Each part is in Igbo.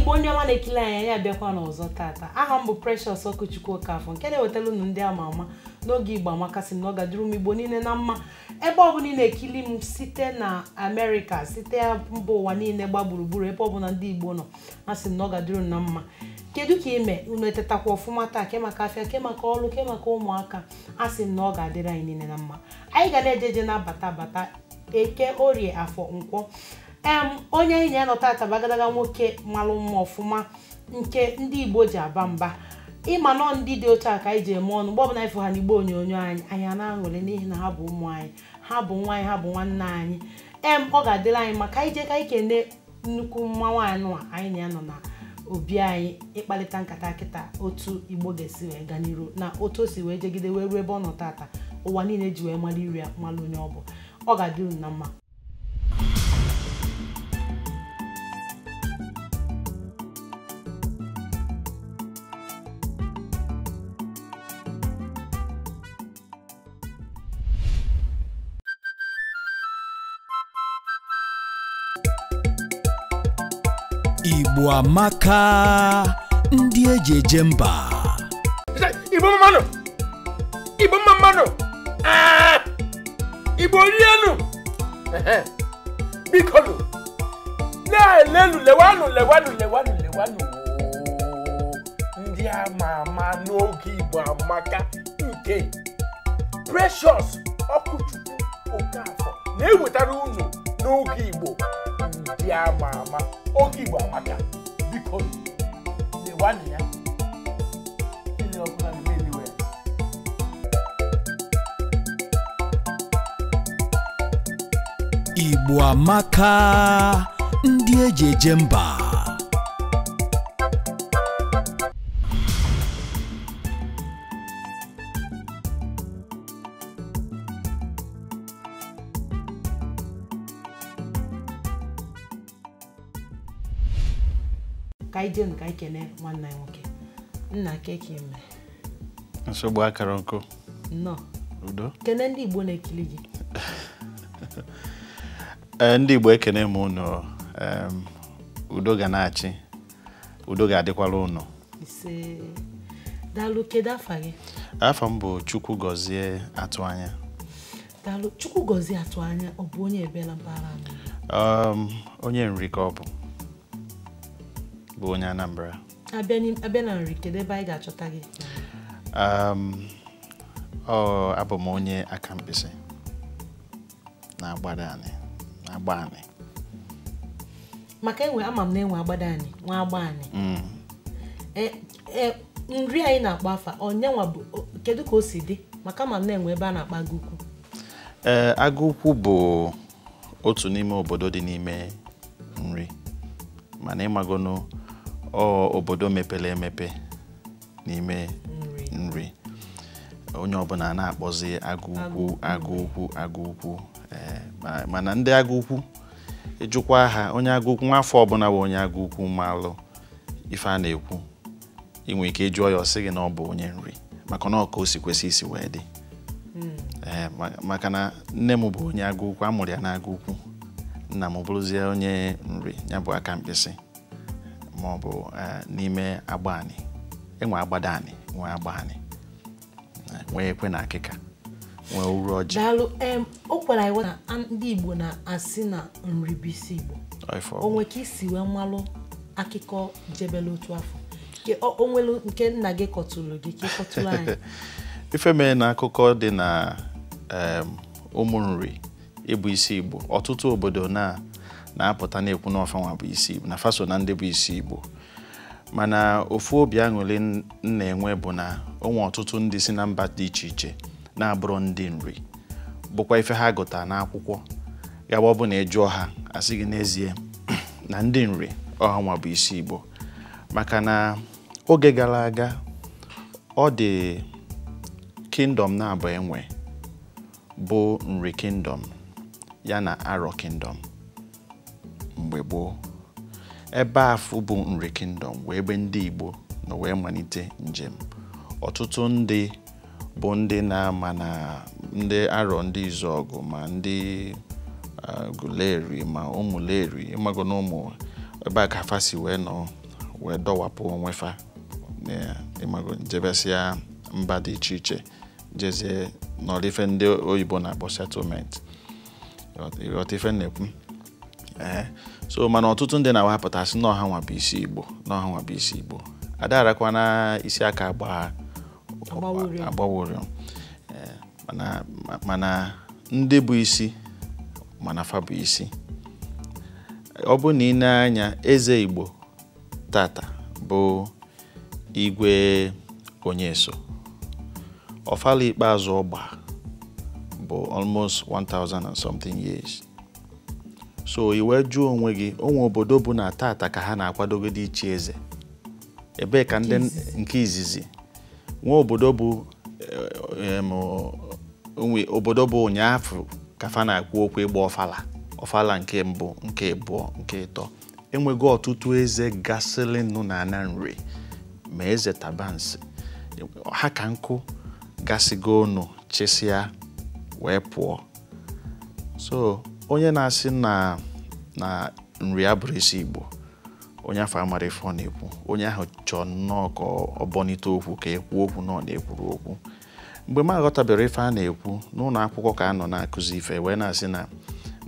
Igbo ndị ọma na-ekili anya ya bịakwa n'ọzọ tata. Aha m bụ Precious Okochukwu Okafọ nke na-ewetara unu ndị ama ama n'oge Igbo Amaka sị na ọ ga-adịrị m Igbo niile na mma. Ebe ọ bụla ị na-ekili m site na America, site mba ụwa niile gba gburugburu, ebe ọ bụla ndị Igbo nọ, asị m na ọ ga-adịrị unu na mma. Kedu ka ime unu etetakwa ọfụma taa, ke maka afịa, ke maka ọrụ, ke maka ụmụaka, asị m na ọ ga-adịrị anyị niile na mma. Anyị ga na-ejeje na-abata bata Eke, Orie, Afọ, Nkwọ. Onye anyị na-anọ tata bagadaga nwoke malụ mma ọfụma nke ndị Igbo ji aba mba. Ịma nọ ndị dị otu a ka anyị ji eme ọnụ mgbe ọbụla ifụ ha n'Igbo onyonyo anyị na-aṅụrị n'ihi na ha bụ ụmụ anyị, ha bụ nwa anyị, ha bụ nwanne anyị. Ọ ga-adịrị anyị maka anyị je ka anyị kene nnukwu mma nwaanyị anyị na-anọ na obi anyị ịkparịta nkata kịta otu Igbo ga-esi wee gaa n'iru na otu o si wee jegide wee ruo ebe ọ nọ tata ụwa niile ji wee mara iri ya malụ onye ọ bụ. Ọ ga-adịrị na mma. Igbo Amaka ndị eji eje mba. Igbo mmanụ. Igbo mmanụ. Igbo rienu. Bikolu. Lelu lewanu. Ndị ama ama n'oge Igbo Amaka nke Precious Okochukwu Okafọ na-ewetara unu n'oge Igbo ndị ama ama. Oge Igbo Amaka biko lewanu ya. Ile ọbụla na-emeliwe. Igbo Amaka ndị eji eje mba. Kaiden ka ikene nwanne anyị nwoke. Nna keke ime. Nsogbu akara nkụ. No. Udo. Kene ndị Igbo na-ekili gị. Ndị Igbo ekene m unu, udo ga na-achị. Udo ga-adịkwala unu. Ise. Dalu kedu afa gị? Afa m bụ Chukwu Gọzie Atụanya. Dalu Chukwu Gọzie Atụanya ọ bụ onye ebela mpaghara anyị? Onye nri ka ọ bụ. Bụ onye Anambra. Abịa na nri kedu ebe anyị ga-achọta gị? Abụ m onye aka mkpịsị na-agba anyị. Maka ama m na-enwe agbada anyị, nwa agba anyị. Nri anyị na-akpọ afa onye nwa bụ kedu ka o si dị? Maka ama m na-enwe ebe a na-akpa Agụukwu. Agụukwu bụ otu n'ime obodo dị n'ime nri. Mana ịmagonu obodo mepere emepe n'ime nri. Onye ọbụla na-akpọzi Agụukwu. Mana ndị Agụukwu ejukwa ha onye Agụukwu nwafọ ọbụla bụ onye Agụukwu malụ ife a na-ekwu. Inwe ike jụọ ya ọsị gị na ọ bụ onye nri maka na ọ ka o si kwesị isi wee dị. Maka na nne m bụ onye Agụukwu, amụrụ ya na Agụukwu. Nna m bụrụzie onye nri, ya bụ aka mkpịsị ma ọ bụ n'ime agba anyị. Enwe agbada anyị, nwe agba anyị, nwee ekwe na akịka, nwee uru ọjị. Daalụ. O kwere anyị na ndị Igbo na-asị na nri bụ isi Igbo. O nwere ka isi wee mmalụ akụkọ jebele otu afọ o nwere nke nna gị kọtụrụ gị ka ịkọtụrụ anyị? Ife mee na akụkọ dị na ụmụ nri ịbụ isi Igbo. Ọtụtụ obodo na-apụta na-ekwu na ọfanwa bụ isi Igbo na faso na ndị bụ isi Igbo. Mana ofu obi aṅụrị na-enwe bụ na onwe ọtụtụ ndị si na mba dị iche iche na-abụrụ ndị nri bụkwa ife ha gụta n'akwụkwọ. Ya bụ ọ bụ na ịjụọ ha asị gị n'ezie na ndị nri ọhanwa bụ isi Igbo. Maka na oge gara aga ọ dị kingdom na-abụ enwe bụ Nri Kingdom ya na Arọ Kingdom mgbe gboo. Ebe afụ bụ Nri Kingdom wee ebe ndị Igbo nọ wee malite njem. Ọtụtụ ndị bụ ndị na-ama na ndị Arọ, ndị Izọgụ, ma ndị Guleri, ma Ụmụleri, ịmago na ụmụ ebe a ka fa si wee nọ wee dọwapụ onwe fa ịmago jebesia mba dị iche iche jezie n'ọdịfe ndị oyibo na-akpọ settlement ọdịfe na-ekwu so mana ọtụtụ ndị na-awapụtasị n'ọha nwa bụ isi Igbo adarakwa na isi aka agbawụrịọ mana ndị bụ isi mana fa bụ isi ọ bụ na ị na-anya eze Igbo tata bụ Igwe Onyeso ọfala ikpeazụ ọgba bụ almost 1000 and something years. So iwe jụọ onwe gị onwe obodo bụ na tata ka ha na-akwadogide ichi eze ebe ka ndị nke izizi nwe obodo bụ obodo bụ ụnyaahụ ka fa na-akwu okwu ịgba ọfala nke mbụ nke abụọ nke ịtọ enwego ọtụtụ eze gasịrị nụ na ana nri ma eze tabansi ha ka nkụ gasịgo ọnụ chesịa wee pụọ. So onye na-asị na nri abụrụ isi Igbo onye afọ amara ife ọ na-ekwu onye ahụ chọọ nnọọ ka ọ bọnite okwu ka ekwu okwu na ọ na-ekwuru okwu. Mgbe m aghọtabere ife a na-ekwu n'ụlọ akwụkwọ ka a nọ na-akụzi ife wee na-asị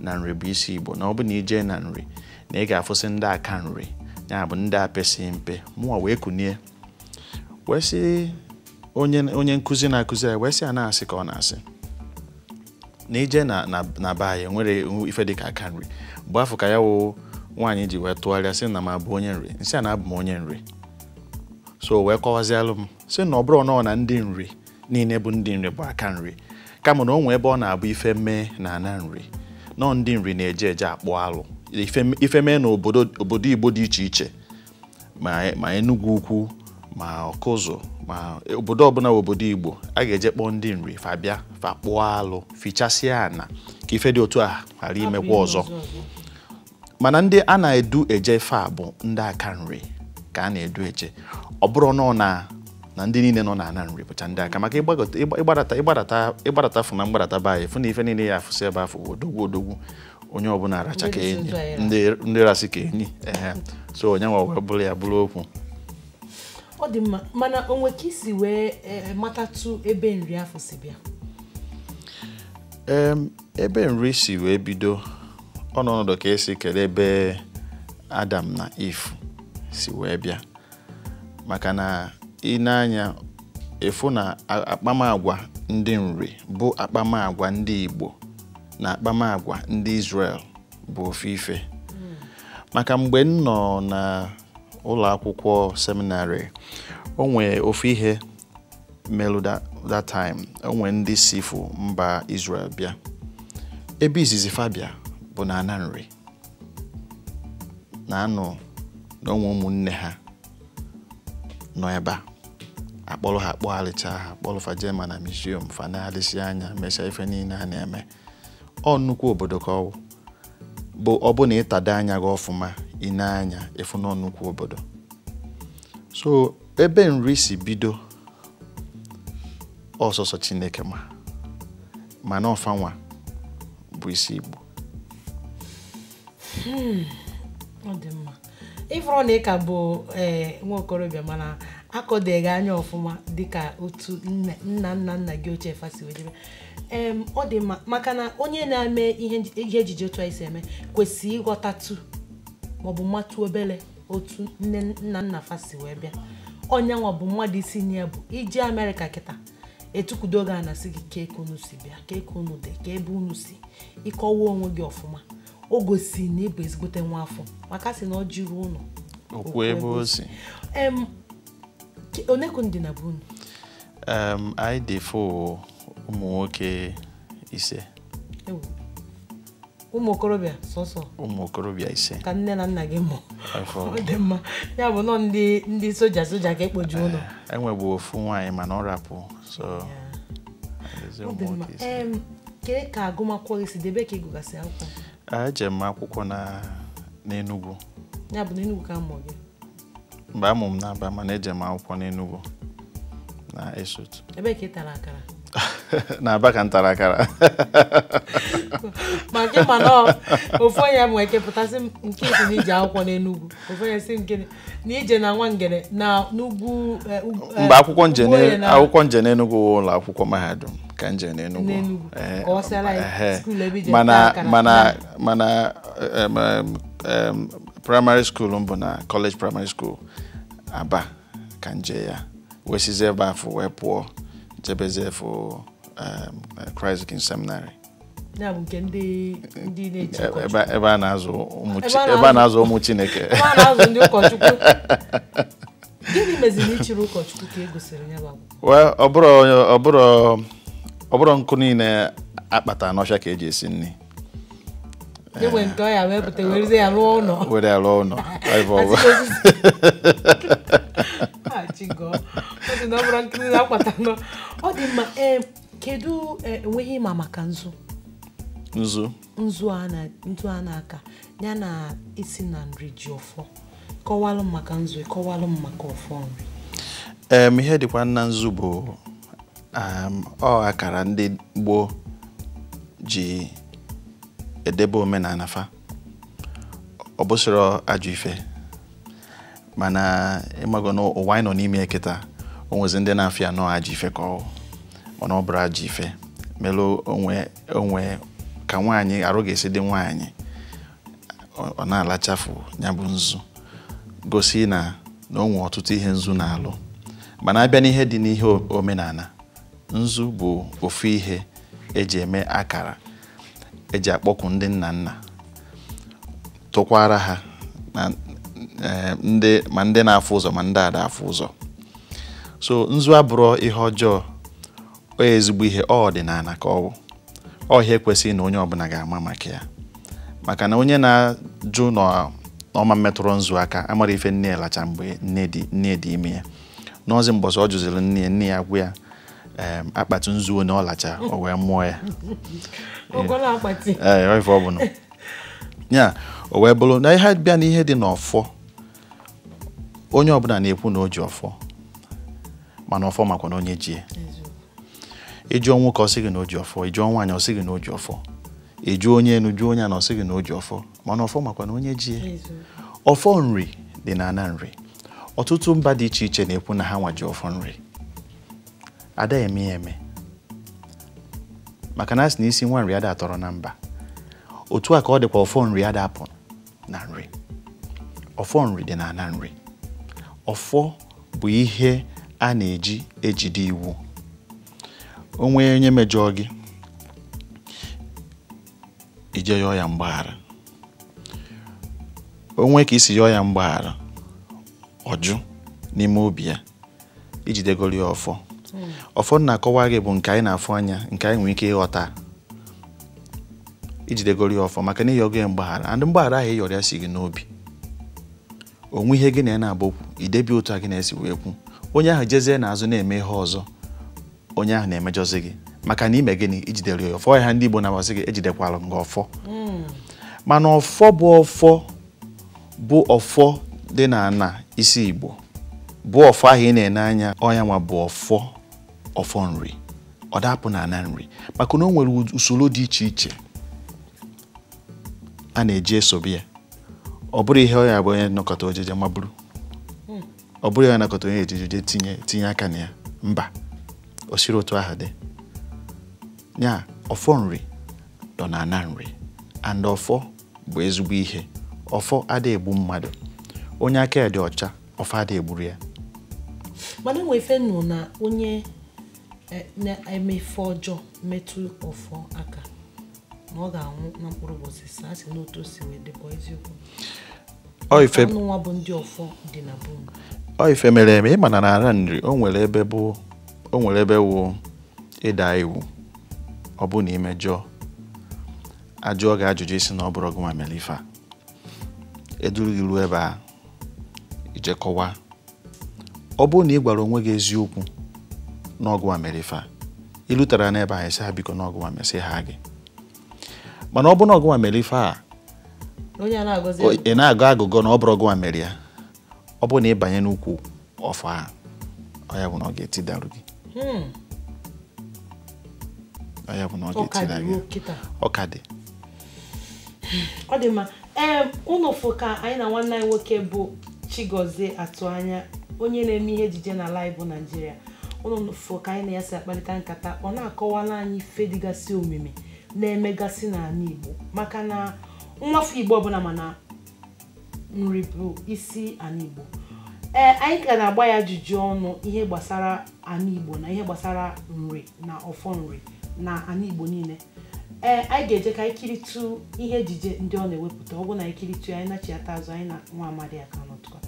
na nri bụ isi Igbo na ọ bụ na ije na nri na ị ga-afụsị ndị aka nri ya bụ ndị apesi mpe mụnwa wee kunie wee sị onye nkụzi na-akụzi ya wee sị a na-asị ka ọ na-asị na ije na be anyị nwere ife dị ka aka nri mgbe afọ ka ya wụ nwaanyị ji wee tụgharịa sị na m abụ onye nri nsị a na-abụ m onye nri. So wee kọwazialụ m sị na ọ bụrụ nọọ na ndị nri niile bụ ndị nri bụ aka nri kama na o nwee ebe ọ na-abụ ife mee na ana nri nọọ ndị nri na-eje akpụ alụ ife mee na obodo Igbo dị iche iche ma Enugu Ukwu ma Ọkụzụ ma obodo ọbụla obodo Igbo a ga-eje kpọọ ndị nri fa bịa fa kpụọ alụ fichasịa ana ka ife dị otu a ghara imekwa ọzọ. Mana ndị a na-edu eje fa bụ ndị aka nri ka a na-edu eje ọ bụrụ na ndị niile nọ na ana nri bụcha ndị aka maka ịgbadata fụ na mgbadata be anyị fụ na ife niile ya afụsị ebe afọ odogwu onye ọbụla aracha ka enyi ndị rasị ka enyi so onye nwa wee bụrụ ya bụrụ okwu. Ọ dị mma mana onwe ka isi wee matatụ ebe nri afọ si bịa? Ebe nri si wee bido ọnọdụ ka esi kere ebe Adam na Eve si wee bịa maka na ị na-anya efu na akpamagwa ndị nri bụ akpamagwa ndị Igbo na akpamagwa ndị Israel bụ ofu ife. Maka mgbe m nọ na ụlọ akwụkwọ seminarị o nwee ofu ihe melu that time o nwee ndị sifu mba Israel bịa ebe izizi fabia bụ na ana nri na anụ na onwe ụmụnne ha nọ ebe a akpọrọ ha akpọgharịcha ha akpọrọ fa jema na museum fa na-alịsị anya mesha ife niile ha na-eme ọ nnukwu obodo ka ọ bụ na ịtada anya gị ọfụma ị na-anya efu na nnukwu obodo. So ebe nri si bido ọsọsọ Chineke mana ọfanwa bụ isi Igbo. Ọ dị mma ịfụrụ na ịka bụ nwa okorobịa mana akọdeghị anya ọfụma dịka otu nna gị ochie fasi wee jebe. Ọ dị mma maka na onye na-eme ihe ejije otu anyị si eme kwesịrị ịghọtatụ maọbụ mmatụ obele otu nna fasi wee bịa. Onye nwa bụ mmadụ isi na ya bụ iji Amerịka kịta etukwudo ga na-asị gị ka eke unu si bịa ka eke unu dị ka ebe unu si ịkọwa onwe gị ọfụma o gosi na ịbụ ezigbote nwa afọ maka sị na ọ jiri ụlọ okwu ebe o si. Onekwu ndị na bụ unu? Anyị dị fụ ụmụ nwoke 5. Ụmụ okorobịa sọsọ? Ụmụ okorobịa 5 ka nne na nna gị mụ. Ọ dị mma ya bụ nọ ndị soja ka ekpoju ụlọ. Enwegbu ofu nwaanyị mana ọ rapụ so ọ dị mma. Kee ka agụmakwụkwọ gị si debe ka ịgụgasị akwụkwọ? Eje m akwụkwọ n'Enugu. Ya bụ n'Enugu ka mmụọ gị? Mgbe amụ m n'Aba mana eje m akwụkwọ n'Enugu na Esut. Ebe ka ị tara akara? na aba ka ntara akara ma nke mana ofu onye m weke pụtasị nke isi n'ije akwụkwọ n'Enugu ofu onye si nke na ije na nwa ngere na n'ugwu mgbe akwụkwọ nje n'Enugu ụlọ akwụkwọ mahadum ka nje n'Enugu mana primary school mbụ na college primary school Aba ka nje ya wesize ebe afọ wee pụọ jebeze afọ Christ King Seminary. Ya bụ nke ndị na-eche ebe a na-azụ ụmụ Chineke. Ebe a na-azụ ndị ụkọchukwu. Gịnị meziri ichiri ụkọchukwu ka e gosiri ya bụ? Well, ọ bụrụ nkụ niile akpata n'ọfịa ka eji esi nri. Ewe nke ọ ya wepụta wereze ya rụọ ụlọ. Were ya rụọ ụlọ. Chigo. Ọ dị na ọ bụrụ nkụ niile akpata nọ. Ọ dị mma kedu enweghị ịma maka nzu? Nzu a na-aka ya na isi na nri ji ọfọ. Kọwalụ maka nzu, kọwalụ maka ọfọ nri. Ihe dịkwa na nzu bụ akara ndị gboo ji edebe omenala fa. Ọ bụsịrị ajọ ife mana ịmago n'ụwa anyị nọ n'ime kịta o nwezi ndị na-afịa nọ ajọ ife ka mana ọ bụrụ ajọ ife melụ onwe ka nwaanyị arụ ga-esi dị nwaanyị ọ na-alachafu ya bụ nzu gosi na onwe ọtụtụ ihe nzu na-alụ mana abịa n'ihe dị n'ihe omenala nzu bụ ofu ihe eji eme akara eji akpọkụ ndị nna nna tụkwara ha na ndị na-afụ ụzọ ma ndị ada afụ ụzọ. So nzu abụrụ ihe ọjọọ o ezigbo ihe ọdịnala ka ọ bụ ihe kwesịrị na onye ọbụla ga-ama maka ya maka na onye na-ajụ n'ọma metụrụ nzu aka amara ife nne ya lacha mgbe nne dị ime ya n'ọzi mbọsị ọ jụziri nne ya gwa ya akpati nzu onye ọ lacha o wee mụọ ya ife ọ bụla ya o wee bụrụ na ihe bịa n'ihe dị n'ọfọ onye ọbụla na-ekwu na o ji ọfọ mana ọfọ makwa na onye ji ya. Ịjụọ nwoke ọ sị gị na o ji ọfọ, ịjụọ nwaanyị ọ sị gị na o ji ọfọ, ịjụọ onye enu jụọ onye a na ọ sị gị na o ji ọfọ mana ọfọ makwa na onye ji ya. Ọfọ nri dị na ana nri. Ọtụtụ mba dị iche iche na-ekwu na ha nwa ji ọfọ nri. Ada eme ya eme maka na asị na isi nwa nri ada atọrọ na mba. Otu a ka ọ dịkwa ọfọ nri ada apụ na nri. Ọfọ nri dị na ana nri. Ọfọ bụ ihe a na-eji ejide iwu. Onwe onye mejọọ gị ije yọọ ya mgbaghara. Onwe ka isi yọọ ya mgbaghara ọjụ n'ime obi ya ijidegoro ya ọfọ. Ọfọ na-akọwa gị bụ nke anyị na-afụ anya nke anyị nwere ike ịghọta ijidegoro ya ọfọ maka na ịyọgo ya mgbaghara and mgbaghara ahụ ịyọrọ ya si gị n'obi. Onwe ihe gị na ya na-abụ okwu idebi otu a gị na-esi wee kwu onye ahụ jezie n'azụ na-eme ihe ọzọ onye ahụ na-emejọzi gị maka na ime gịnị ijidere ya ọfọ. Ya ndị Igbo na-agbasị gị ejidekwala nga ọfọ mana ọfọ bụ ọfọ dị na ana isi Igbo bụ ọfọ ahụ ị na-ene anya ọnya nwa bụ ọfọ nri ọ dapụ na ana nri maka na o nwere usoro dị iche iche a na-eji esobe ya. Ọ bụrụ ihe ọ ya bụ onye nọkọta ojeje maburu ọ bụrụ ya nakọta onye ejeje tinye aka na ya mba o siri otu ahụ dị ya. Ọfọ nri dọ na ana nri and ọfọ bụ ezigbo ihe. Ọfọ adịghị egbu mmadụ onye aka ya dị ọcha ọfọ adịghị egburu ya. Mana enwe ife nụ na onye na-emefe ọjọọ metụ ọfọ aka na ọ ga-anwụ na mkpụrụ ụbọchị saa asị n'otu o si wee dịbọ eziokwu. Ọnụ nwa bụ ndị ọfọ dị na bụ ife mere eme ịma na ara nri o nwere ebe wụ ịda iwu ọ bụ na imejọọ ajụọ gị ajụjụ isi na ọ bụrụ ọgụma mere ife a eduru gị ruo ebe a ijekọwa. Ọ bụrụ na ị gwara onwe gị eziokwu na ọgụma mere ife a ilutere n'ebe a esi ha biko na ọgụma mesị ha gị mana ọ bụ na ọgụma mere ife a ị na-agụ agụgọ na ọ bụrụ ọgụma mere ya ọ bụ na ị banye n'ukwu ọfọ a ọ ya bụ na ọ ga-etidarụ gị aya bụ na ọ ga-etiri gị ọkadị ọ dị mma unu fụ ka anyị na nwanne anyị nwoke bụ Chigozie atụ anya onye na-eme ihe ejije na live Nigeria unu fụ ka anyị na ya si akparịta nkata ọ na-akọwala anyị ife dịgasị omimi na-emegasị n'ala Igbo maka na nwafọ Igbo ọbụla mana nri bụ isi ala Igbo anyị ga na-agba ya ajụjụ ọnụ ihe gbasara ala Igbo na ihe gbasara nri na ọfọ nri na ala Igbo niile anyị ga-eje ka anyị kiritu ihe ejije ndị ọ na-ewepụta ọ bụ na anyị kiritu ya anyị na-achịata azụ anyị na nwa amadi aka n'ụtụkọ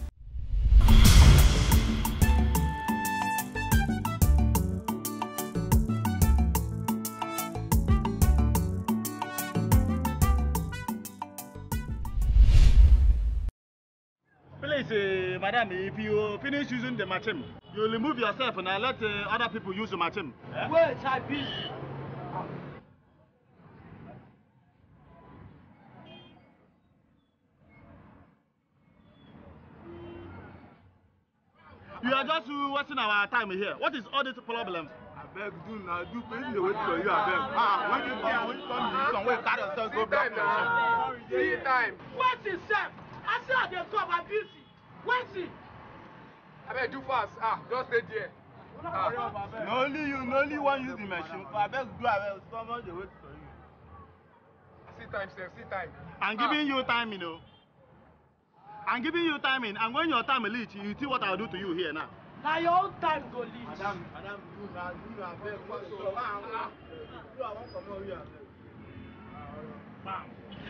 Please, madam, if you finish using the machine, you remove yourself and let other people use the machine. Wait, I be. You are just wasting our time here. What is all this problem? I beg, do now. Do please wait for you. I beg. When you come somewhere, carry yourself, go back. See time. Wait is chef. I say I dey come, I'm busy. Wait it. I beg, do fast. Just stay there. No only one use the machine. I beg, do I beg. Someone dey wait for you. See time, sir. See time. I'm giving you time, you know. I'm giving you time in, and when your time reach, you see what I'll do to you here now. Now your own time go leave. Madam, you are beg. You are one come over here.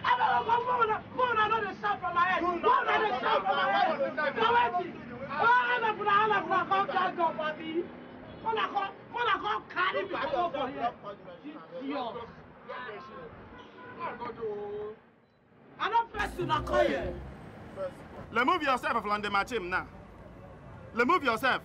I better go forward. I know the sound from my head. Go on the sound from my head. Now wait. I'm come can't go for me. When I come carry me go for here. I don't first to not call you. Remove yourself from the machine now. Remove yourself.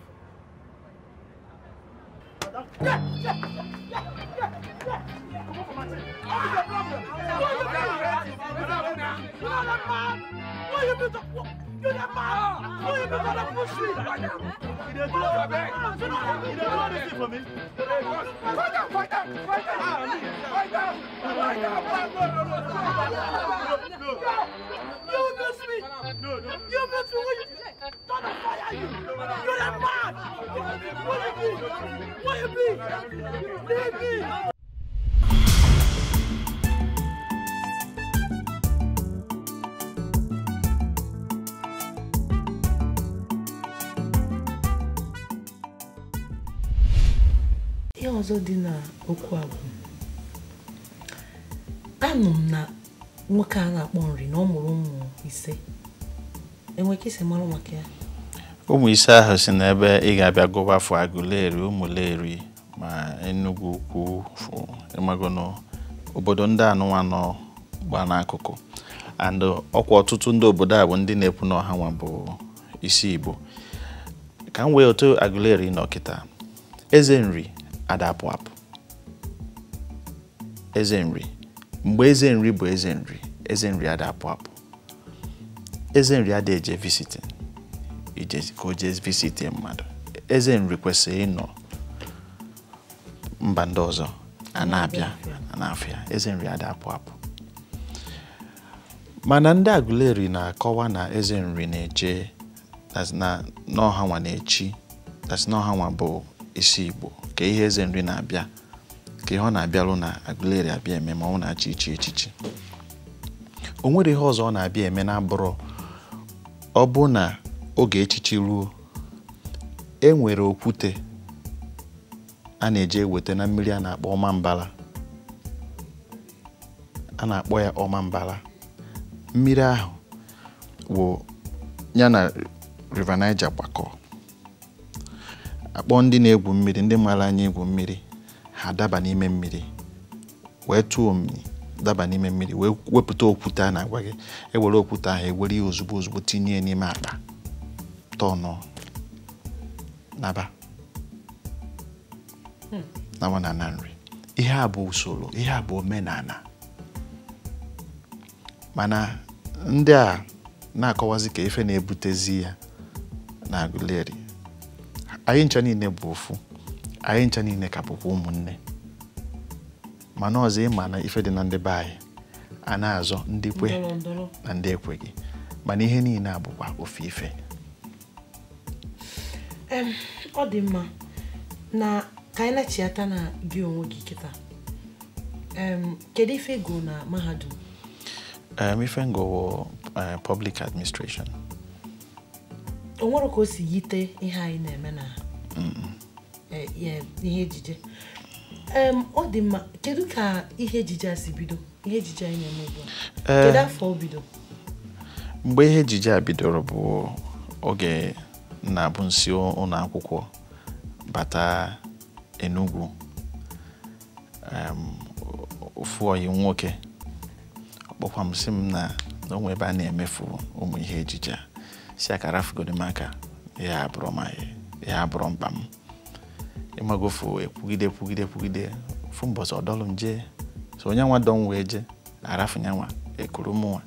ihe ọzọ dị na okwu a bụ anụ m na nwoke a na-akpọ nri na ọ mụrụ ụmụ ise enwe ka isi mara maka ya ụmụ ise ahụ si n'ebe ị ga-abịa gụba afọ Agụleri Ụmụleri ma Enugu Ukwu ịmagono obodo ndị anụnwa nọ gba n'akụkụ and ọkwa ọtụtụ ndị obodo a bụ ndị na-ekwu na ọha nwa bụ isi Igbo ka m wee otu Agụleri nọ kịta eze nri adapụ apụ eze nri mgbe eze nri bụ eze nri adapụ apụ eze nri adịghị eje visiting ije ka o jee visiting mmadụ eze nri kwesịrị ịnọ mba ndị ọzọ anafịa eze nri adapụ apụ mana ndị Agụleri na-akọwa na eze nri na-eje na n'ọha nwa na-echi n'ọha nwa bụ isi Igbo ka ihe eze nri na-abịa ka ihe ọ na-abịalụ na Agụleri abịa eme ma ọ na-achị echichi o nwere ihe ọzọ ọ na-abịa eme na abụrụ ọ bụ na oge echichi ruo e nwere okwute a na-eje eweta na mmiri a na-akpọ ọmambala a na-akpọ ya ọmambala mmiri ahụ wụ ya na River Niger gbakọ akpọ ndị na-egwu mmiri ndị mara anya egwu mmiri ha daba n'ime mmiri wee tụọ omimi daba n'ime mmiri wee wepụta okwute a na-agwa gị ewere okwute ahụ ewere ya ozugbo tinye n'ime akpa tọnụ naba na nri ihe a bụ usoro ihe a bụ omenala mana ndị a na-akọwazi ka ife na-ebutezi ya na Agụleri anyị ncha niile bụ ofu anyị ncha niile ka bụkwa ụmụnne mana ọzọ ịma na ife dị na ndị be anyị a na-azọ ndị kwe na ndị ekweghị mana ihe niile abụkwa ofe ife. Ọ dị mma na ka anyị na-echiata na gị onwe gị kịta. Kedu ife go na mahadum? Ife ngo public administration. O nwere ka o si yite ihe anyị na-eme na ihe ejije. Ọ dị mma, kedu ka ihe ejije a si bido? Ihe ejije anyị na-eme ugbu a. Kedu afọ o bido? Mgbe ihe ejije a bidoro bụ oge na-abụ nsi ụlọ akwụkwọ bata Enugu. Ofu oyi nwoke ọkpọkwa m sị m na onwe ebe a na-emefu ụmụ ihe ejije si akara fugodi maka ya abụrụ mkpa m ịmagofu ekwugide ofu mbọsị ọdọlụ m jee so onye nwa dọ m wee je arafu nyanwa ekuru mụnwa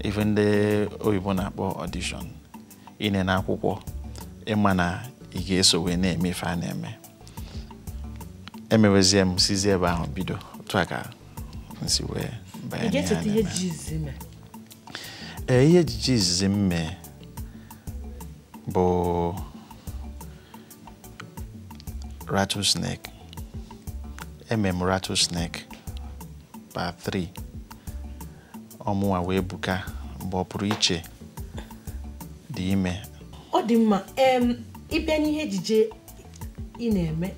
ife ndị oyibo na-akpọ audition ine na akwụkwọ ịma na ị ga-eso wee na-eme ife a na-eme. Emewezie m sizi ebe ahụ bido otu a ka nsi wee banye ihe ejije izizi m mee bụ Rattlesnake. M Rattlesnake part 3 ọmụnwa wee buka mgbe ọ pụrụ iche dị ime. Ọ dị mma, ịbịa n'ihe ejije ị na-eme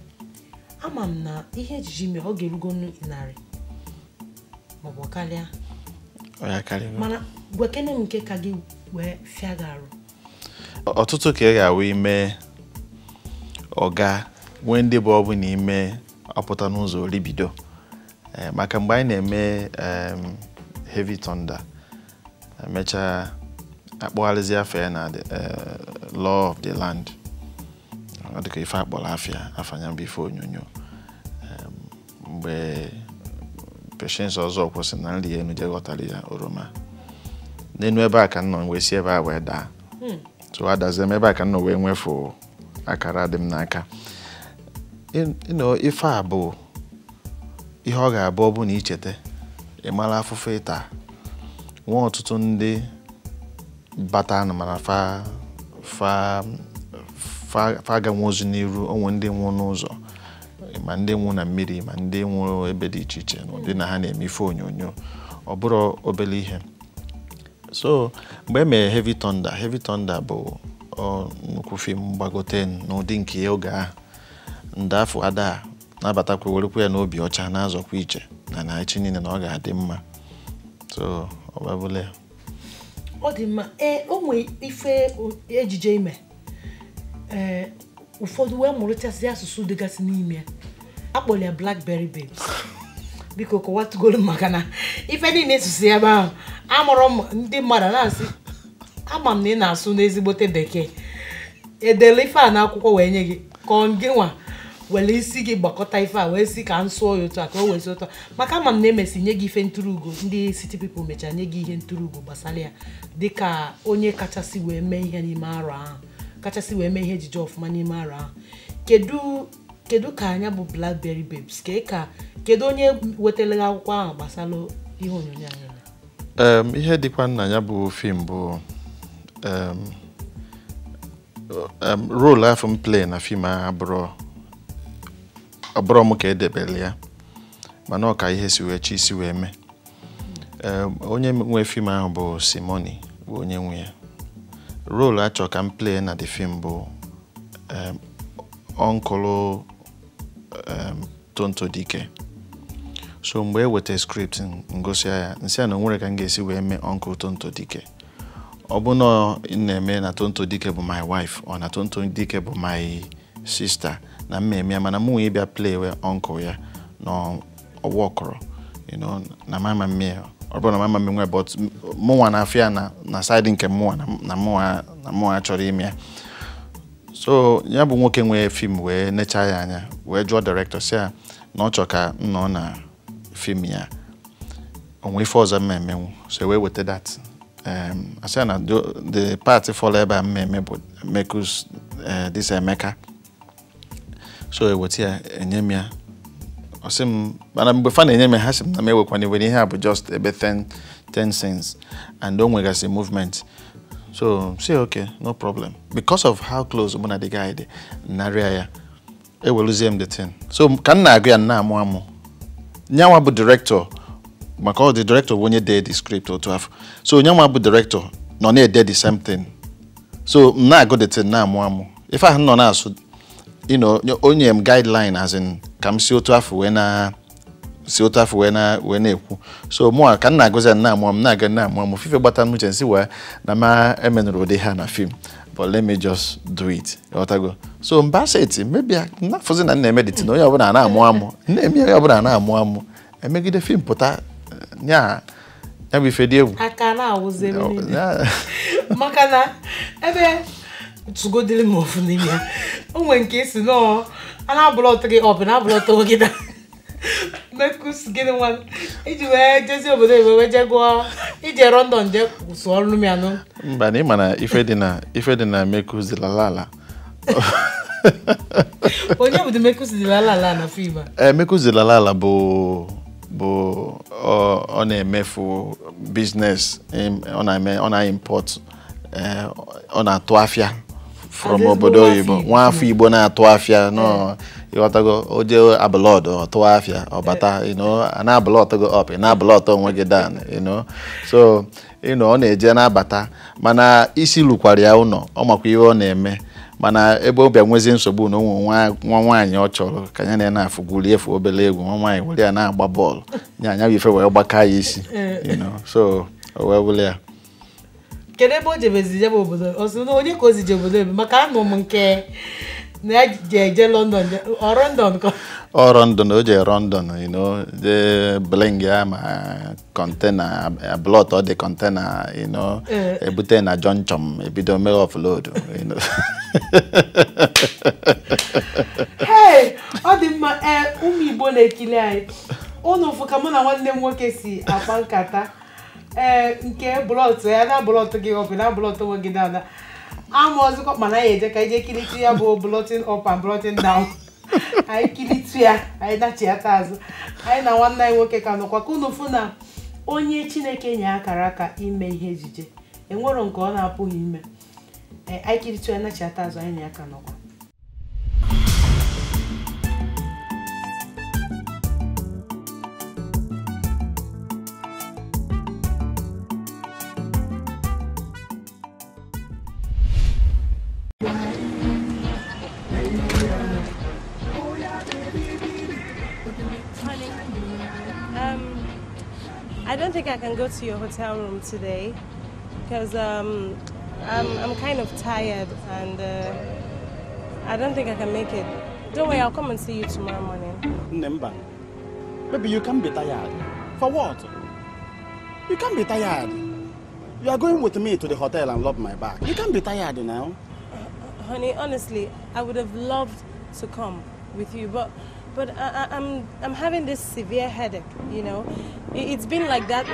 ama m na ihe ejije ime ọ ga-erugo narị maọbụ karịa. Ọ ya karịa. Mana gwekene m nke ka gị wee fịa gị arụ. Ọtụtụ ka ị ga-awụ ime ọga nwee ndị bụ ọbụ n'ime ọpụta n'ụzọ ribido. Maka mgbe anyị na-eme Heavy Thunder emechaa akpọgharịzi afọ ya na Law of the Land. Ọ dịka ife akpọrọ afanya bụ ife onyonyo. Mgbe Patience ọzọ kwụsị na nri ya enu je ghọtara ya oroma n'enu ebe a ka nọ wee si ebe a wee daa. So adazie m ebe a ka nọ wee nwefu akara dị m n'aka. Ife a bụ ihe ọ ga-abụ ọ bụ na ichete ịmara afụfụ ịta nwa ọtụtụ ndị bata anụ mana fa ganwe ozu n'iru onwe ndị nwụ n'ụzọ ma ndị nwụ na mmiri ma ndị nwụ ebe dị iche iche n'ụdị na ha na-eme ife onyonyo ọ bụrụ obere ihe. So mgbe e mere Heavy Thunder bụ nnukwu fim gbagote n'ụdị nke ya oge ahụ ndị afọ ada nabatakwa werekwa ya n'obi ọcha na-azọkwa iche na echi niile na ọ ga-adị mma. So ọ babụle Ọ dị mma, o nwee ife ejije ime ụfọdụ wee mụrụchasị asụsụ dịgasị n'ime ya akpọrọ ya Blackberry Babes. Biko kọwatụgolu maka na ife niile esụsụ ebe ahụ amụrụ m ndị mmadụ na-asị ama m na ị na-asụ n'ezigbote bekee edele ife a n'akwụkwọ wee nye gị ka ọ gị nwa were isi gị gbakọta ife a wee si ka m sụọ ya otu a ka o wee si otu a maka ama m na emesi nye gị ife ntụrụugo ndị City People mechara nye gị ihe ntụrụugo gbasara ya dịka onye kachasị wee mee ihe n'ime arọ ahụ kachasị wee mee ihe ejije ọfụma n'ime arọ ahụ. Kedu ka anya bụ Blackberry Babes kedu onye wetara gị akwụkwọ ahụ gbasara ihe onyonyo anyị? Ihe dịkwa nna ya bụ fim bụ role afọ m play na fim ahụ abụrụ m ka edebere ya mana ọ ka ihe si wee chi isi wee mee. Onye nwe fim ahụ bụ Simoni bụ onye nwe ya. Role achọ ka m play na the film bụ Uncle Tonto Dike. So mgbe e weta script ngosi ya nsị na nwere ka m ga-esi wee mee Uncle Tonto Dike. Ọ bụ na na-eme na Tonto Dike bụ my wife ọ na Tonto Dike bụ my sister na mmemme mana mụ nwee bịa play we uncle ya na ọwọkọrọ na mama mme ọ bụ na mama mme nwe but mụnwa na afịa na side nke mụnwa na mụnwa chọrọ ime ya. So ya bụ nwoke nwee film wee necha ya anya wee jụọ director sị ya na ọ chọ ka nọ na film ya onwe ife ọzọ mmemenwu so wee weta that asị na the part follow ebe a mmemme bụ this Amaka. So weti ya enye m ya Osim, but I'm funny name has him na me work when he have just about 10 cents and don't make us a movement. So say okay, no problem. Because of how close one the guy de Naria, I will lose him the thing. So can na agree na amu. Nyawa bu director, because the director when you did the script or to have. So nyawa bu director, no ne did the same thing. So na go the thing na amu. If I no na so, you know, your only guideline as in come see to have when so more can na go na amu na ga na amu. If you button much and see where na ma emenro de ha na film. But let me just do it. So mbaseti maybe na fozi na na medit no ya bu na amu. Na emi ya bu na amu. E make the film pota nya ya bi fedi ewu. Aka na awuze mi. Makana ebe to go deal move ni ya. Onwe nke isi no ana block three up na block to gida. Make us get one. Iji we jesi obodo we jego ije London je so ọrụ mi anu. Mba ni mana ife dị na make us la la. Onye bụ make us la la na film. Make us la la bụ ọ na-emefu business ọ na-import ọ na-atụ afịa from obodo Igbo. Nwa afọ Igbo na-atụ afịa no yotago oje abroad or to afia or bata, you know, an abroad to go up, an abroad to get down, you know. So, you know, on a jena bata, mana isi lukwaria uno, omakwiyo neme, mana ebo bia mwezi nsobu no nwanyi ochoro, kanyane na fugulie fu obelegu, nwanyi wali na agba ball. Nya bife we gbaka isi, you know. So, we wule. Kede bo jebezi jebo obodo, osuno onye kozi jebodo maka anu nke na je London or London ko or London oje London, you know, the bling ya ma container a blot or the container, you know, e bute na John Chom e bido me offload, you know. Hey, ọ dị mma ụmụ Igbo na-ekili anyị. Unu fuka mụ na nwanne m nwoke si akpa nkata. Nke blot ya na blot gị up na blot nwe gị dada. Amoziko mana yeje ka ije kiliti ya bo blotting up and blotting down. Ai kiliti ya, ai na chiata azu. Ai na nwanna anyị nwoke ka nọkwa kunu funa onye Chineke nye akara aka ime ihe ejije. Enwero nke ọ na-apụghị ime. Ai kiliti ya na chiata azu anyị aka nọkwa. I don't think I can go to your hotel room today because I'm kind of tired and I don't think I can make it. Don't worry, I'll come and see you tomorrow morning. Nemba, maybe you can be tired. For what? You can't be tired. You are going with me to the hotel and love my back. You can't be tired now. Honey, honestly, I would have loved to come with you, but I'm having this severe headache, you know. It's been like that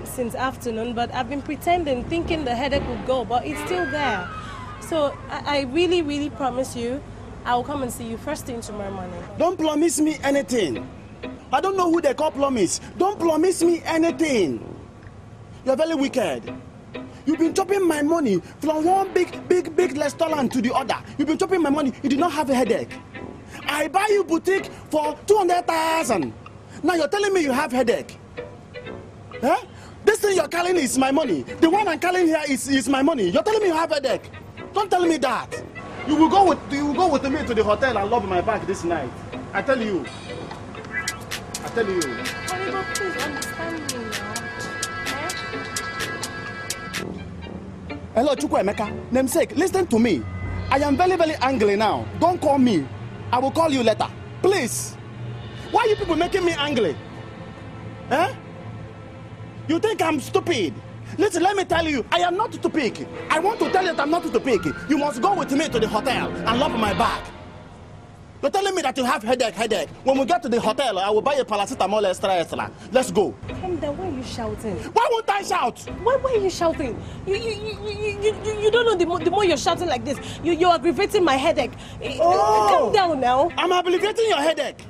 since afternoon, but I've been pretending, thinking the headache would go, but it's still there. So I really, really promise you, I'll come and see you first thing tomorrow morning. Don't promise me anything. I don't know who they call promise. Don't promise me anything. You're very wicked. You've been chopping my money from one big restaurant to the other. You've been chopping my money. You did not have a headache. I buy you boutique for 200,000. Now you're telling me you have headache. Huh? This thing you're carrying is my money. The one I'm carrying here is my money. You're telling me you have headache. Don't tell me that. You will go with me to the hotel and love my back this night. I tell you. I tell you. Honey, but please understand me now. Hello, Chukwuemeka. Namesake, listen to me. I am very, very angry now. Don't call me. I will call you later. Please. Why are you people making me angry? Huh? You think I'm stupid? Listen, let me tell you, I am not stupid. I want to tell you that I'm not stupid. You must go with me to the hotel and love my back. You're telling me that you have headache. When we get to the hotel, I will buy a paracetamol extra. Let's go. Calm down. Why are you shouting? Why won't I shout? Why are you shouting? You don't know the more you're shouting like this, you're aggravating my headache. Oh, calm down now. I'm aggravating your headache.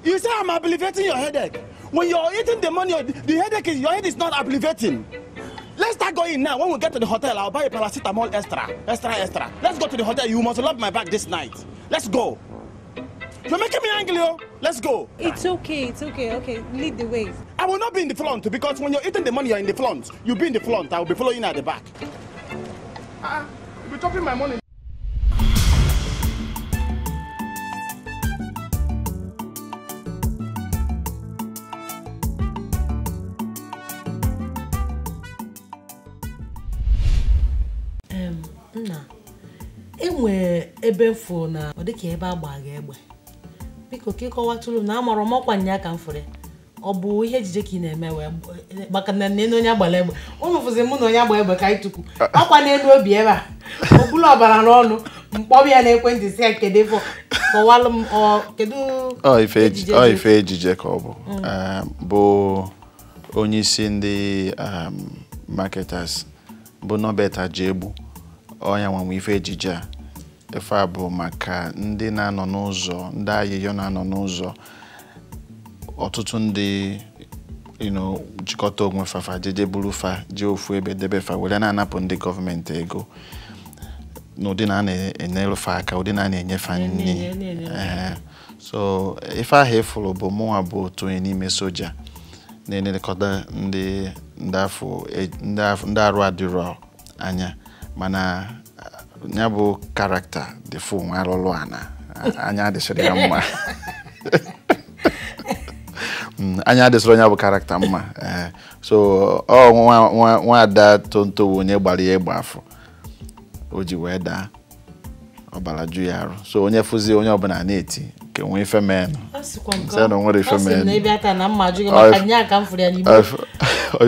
You say I'm alleviating your headache. When you're eating the money, the headache is, your head is not alleviating. Let's start going now. When we get to the hotel, I'll buy a paracetamol extra. Let's go to the hotel. You must love my bag this night. Let's go. You're making me angry, oh. Let's go. It's okay. Okay, lead the way. I will not be in the front because when you're eating the money, you're in the front. You be in the front. I will be following at the back. You'll be chopping my money. Nna, enwe ebe mfụ na ọ dịka ebe agbaga egbe. Biko ka ịkọwatụrụ na amara m ọkwa nya ka m fụrụ. Ọ bụ ihe ejije ka ị na-eme wee maka na nne onye agbala egbe. Ụmụ fụzi mụ na onye agba egbe ka anyị tukwu. Ọkwa n'elu obi ebe a. Okpulu ọbara n'ọnụ. Mkpọbi ya na-ekwentị si ya kedu ifo. Kọwalụ m kedu ife ejije ka ọ bụ. Bụ onye isi ndị marketers bụ Nobeta Jegbu. Onya nwanwe ife ejije a ife a bụ maka ndị na-anọ n'ụzọ, ndị ayịyọ na-anọ n'ụzọ, ọtụtụ ndị jikọta onwe fafa jeje buru fa je ofu ebe debe fa were na-anapụ ndị gọọmenti ego n'ụdị na na-enyere fa aka, ụdị na na-enye fa nri. So ife ahụ efuru bụ mụnwa bụ otu onye n'ime soja na-elekọta ndị arụ adịrọ anya, mana nya bụ karakta dị fụ nwa alụlụ anya adịsịrị ya mma. Anya adịsịrị nya bụ karakta mma. So nwa ada tonto onye gbara ya egbe afọ o ji wee daa ọbara ju ya arụ. So onye fụzi onye ọbụla na-eti nke nwe ife mee sị na nwere ife mee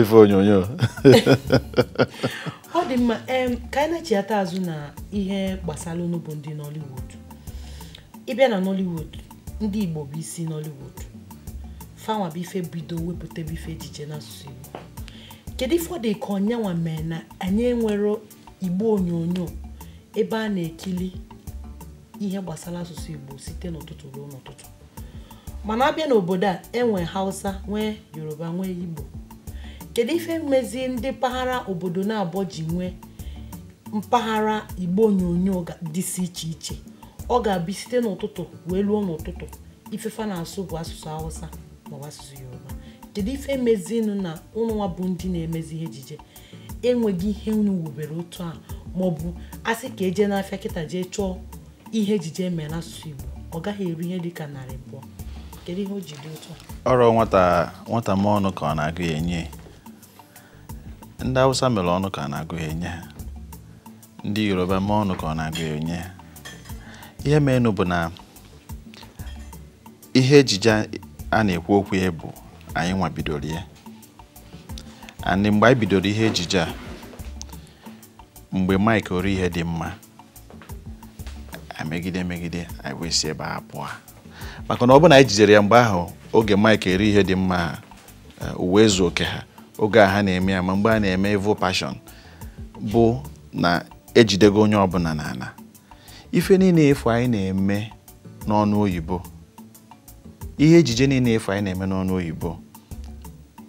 ife onyonyo. Ọ dị mma ka anyị na-echiata azụ na ihe gbasara n'ụbụ ndị Nollywood. Ịbịa na Nollywood, ndị Igbo bụ isi Nollywood. Fanwa bụ ife bido wepụta bụ ife ejije n'asụsụ Igbo. Kedu ife ọ dị ka ọnyanwa mee na anyị enwero Igbo onyonyo ebe a na-ekili ihe gbasara asụsụ Igbo site n'ụtụtụ ruo n'ụtụtụ? Mana abịa n'obodo a enwe Hausa, nwee Yoruba, nwee Igbo. Kedu ife mmezi ndị mpaghara obodo na-abọ ji nwee mpaghara Igbo onyonyo dịsị iche iche? Ọ ga-abịa site n'ụtụtụ wee ruo n'ụtụtụ ifefa na-asụ bụ asụsụ Hausa maọbụ asụsụ Yoruba. Kedu ife mezinụ na ụnụ nwa bụ ndị na-emezi ihe ejije enweghị ihe unu wubere otu a maọbụ asị ka eje n'afịa kịta jee chọọ ihe ejije mee n'asụsụ Igbo ọ gaghị eru ihe dịka 200? Kedu ihe o ji dị otu a? Ọrụ nwata m ọnụ ka ọ na-agụ ya enye. Ndị Hausa mere ọnụ ka ọ na-agụ ya enye ha. Ndị Yoruba mee ọnụ ka ọ na-agụ ya enye ha. Ihe meenụ bụ na ihe ejije a na-ekwu okwu ya bụ anyị nwa bidoro ya. And mgbe anyị bidoro ihe ejije a, mgbe Mike ori ihe dị mma, megide anyị wee si ebe a pụọ. Maka na ọ bụ na anyị jijere ya mgbe ahụ oge Mike eri ihe dị mma uwe ezu oke ha, oge a ha na-eme ya, ma mgbe a na-eme Evil Passion bụ na ejidego onye ọbụla n'ala. Ife niile efu anyị na-eme n'ọnụ oyibo, ihe ejije niile efu anyị na-eme n'ọnụ oyibo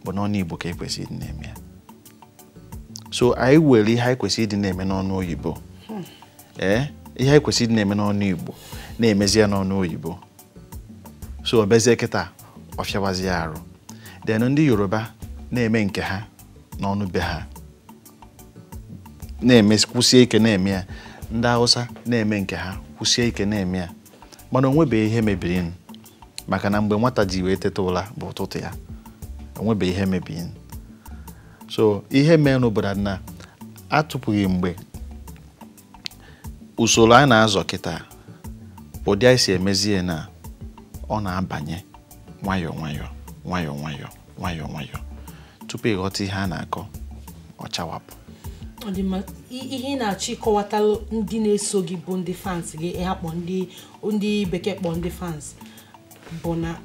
bụ n'ọnụ Igbo ka ekwesịrị ịdị na-eme ya. So anyị were ihe anyị kwesịrị ịdị na-eme n'ọnụ oyibo, ihe anyị kwesịrị ịdị na-eme n'ọnụ Igbo na-emezi ya n'ọnụ oyibo. So obezie kịta ọfịawazi ya arụ. Then ndị Yoruba na-eme nke ha n'ọnụ be ha, na-eme kwụsie ike na-eme ya. Ndị Hausa na-eme nke ha kwụsie ike na-eme ya. Mana onwebeghị ihe mebiri, maka na mgbe nwata ji wee teta ụra bụ ụtụtụ ya, onwebeghị ihe mebiri. So ihe mee n'obodo na atụpụghị mgbe usoro anyị na-azọ kịta ụdị anyị si emezie na ọ na-abanye nwayọọ tupu ịghọta ihe a na-akọ ọ chawapụ. Ọ dị mma. Ihe na-achọ ịkọwatalụ ndị na-eso gị bụ ndị fans gị, ịhakpọ ndị bekee kpọ ndị fans, bụ na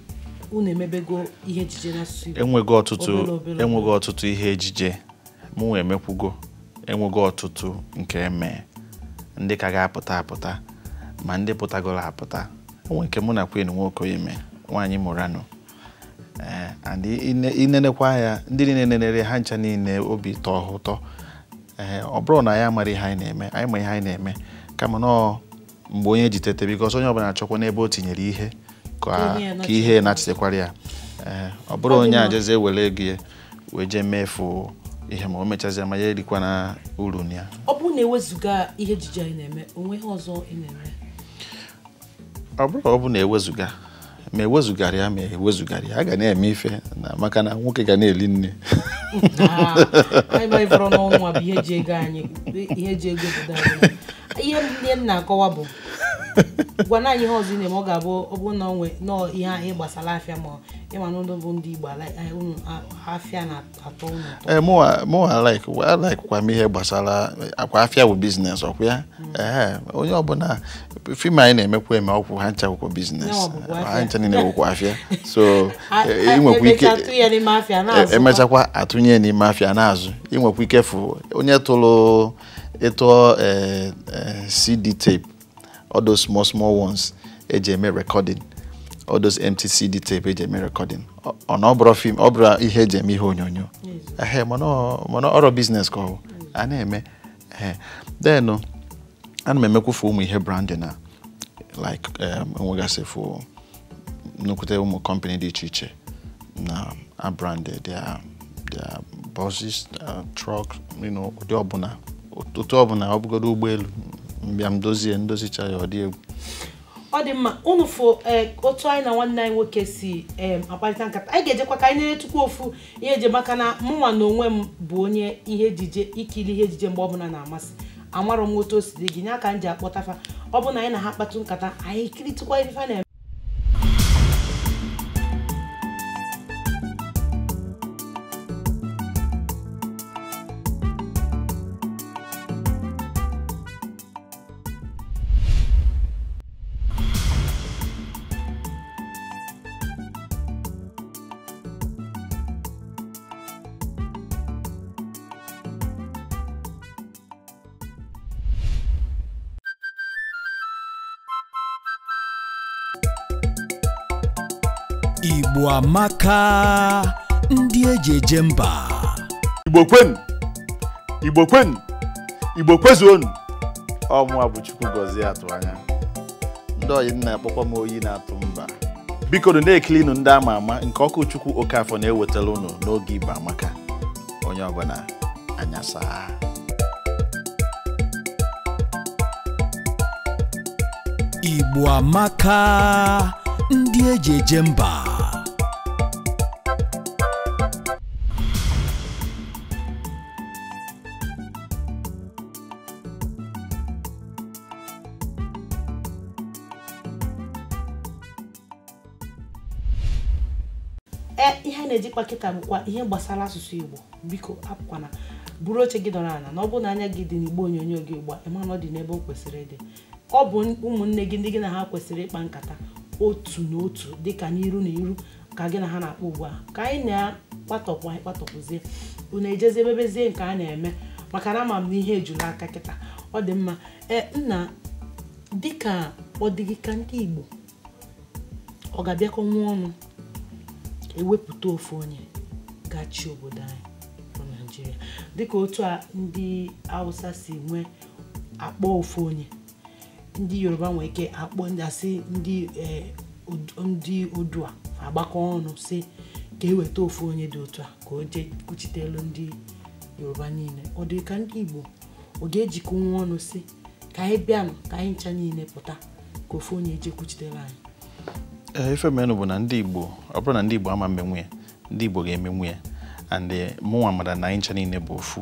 unu emebego ihe ejije n'asụsụ Igbo. Enwego ọtụtụ ihe ejije mụ emekwugo, enwego ọtụtụ nke eme ndị ka ga-apụta ma ndị pụtagoro apụta. Enwe nke mụ na Queen Nwokoye eme nwaanyị Morano and inenekwa ya ndị niile nenere ha ncha niile obi tọọ ụtọ ọ bụrụ na ya mara ihe anyị na-eme anyị ma ihe anyị na-eme kama na mgbe onye ji tete because onye ọbụla achọkwa n'ebe o tinyere ihe ka ihe na-achịtekwara ya ọ bụrụ onye ajeze were gị wee jee mefu ihe ma o mechazi ma ya erikwa na uru ya ọ bụrụ na ewezuga ihe ejije anyị na-eme onwe ihe ọzọ ị na-eme ọ bụrụ na ewezuga ma ewezugara ya ma ewezugara ya a ga na-eme ife maka na nwoke ga na-eli nne anyị ma ifọrọ n'ọnụ a bụ ihe ji ego anyị ihe ji ego obodo anyị ihe ndị m na-akọwa bụ gwa na anyị ihe ọzọ na-eme ọ ga-abụ ọ bụ na onwe nọọ ihe ahụ gbasara afịa ma ịma na bụ ndị Igbo unu afịa na-atọ unu ụtọ mụ kwa m ihe gbasara akwa afịa bụ biznes ọkwa ya onye ọbụla fim anyị na-emekwa eme ọkwụ ha ncha akwụkwọ biznes ha ncha niile wụkwa afịa so inwekwa ike emechakwa atụnye n'ime afịa n'azụ inwekwa ike fụ onye tụrụ ịtụọ CD tape all those small ones eji eme recording all those empty CD tape eji eme recording on obro film obro ihe eji eme ihe onyonyo mana ọrụ business ka a na-eme then ana m emekwa for ụmụ ihe branding na like enwegasị for nnukwute ụmụ company dị iche iche na a branded their buses trucks ụdị ọbụla otu ọbụla ọ bụgodo ụgbọelu mbịa m dozicha ya ọ dị egwu ọ dị mma unu fụ otu anyị na nwanne anyị nwoke si akparịta nkata anyị ga-ejekwa ka anyị na-etukwa ofu ihe eje maka na mụnwa na onwe m bụ onye ihe ejije ikili ihe ejije mgbe ọbụla na-amasị amarọ m otu o si dị gị nye aka m ji akpọtafa ọ bụ na anyị na ha kpatụ nkata anyị kiritụkwa ife na-eme Igbo amaka ndị eji eje mba Igbo kwezuonu ọmụ abụchukwu gozie atụ anya ndị oyi nna akpọkwa m oyi na-atụ mba biko na-ekilinu ndị ama ama nke ọkụ Chukwu Okafọ na-ewetara unu n'oge Igbo amaka onye ọbụla anyasa Igbo amaka ndị eji eje mba ihe na-ejikwa kịta bụkwa ihe gbasara asụsụ Igbo biko apụkwana buru oche gị dọrọ ana na ọ bụ na anya gị dị n'Igbo onyonyo gị ugbu a ịma na ọ dị n'ebe o kwesịrị ịdị ọ bụ ụmụnne gị ndị gị na ha kwesịrị ịkpa nkata otu n'otu dịka n'iru na iru ka gị na ha na-akpọ ugbu a ka anyị na-akpatọpụ anyị kpatọpụzie unu ejezi ebebezie nke a na-eme maka na ama m n'ihe ejula aka kịta ọ dị mma nna dịka ọ dịghị ka ndị Igbo ọ ga-abịakọ nwa ọnụ ewepụta ofu onye gachi obodo anyị bụ Naịjirịa dịka otu a ndị Hausa si nwee akpọ ofu onye ndị Yoruba nwere ike akpọ ndị asị ndị Odua agbakọ ọnụ si ka eweta ofu onye dị otu a ka o jee kwuchitelu ndị Yoruba niile ọ dị ka ndị Igbo ọ ga-ejikọ nwa ọnụ si ka anyị bịanụ ka anyị ncha niile pụta ka ofu onye eje kwuchitere anyị ife menụ bụ na ndị Igbo ọ bụrụ na ndị Igbo ama mmenwu ya ndị Igbo ga-emenwu ya and mụnwa mara na anyị ncha niile bụ ofu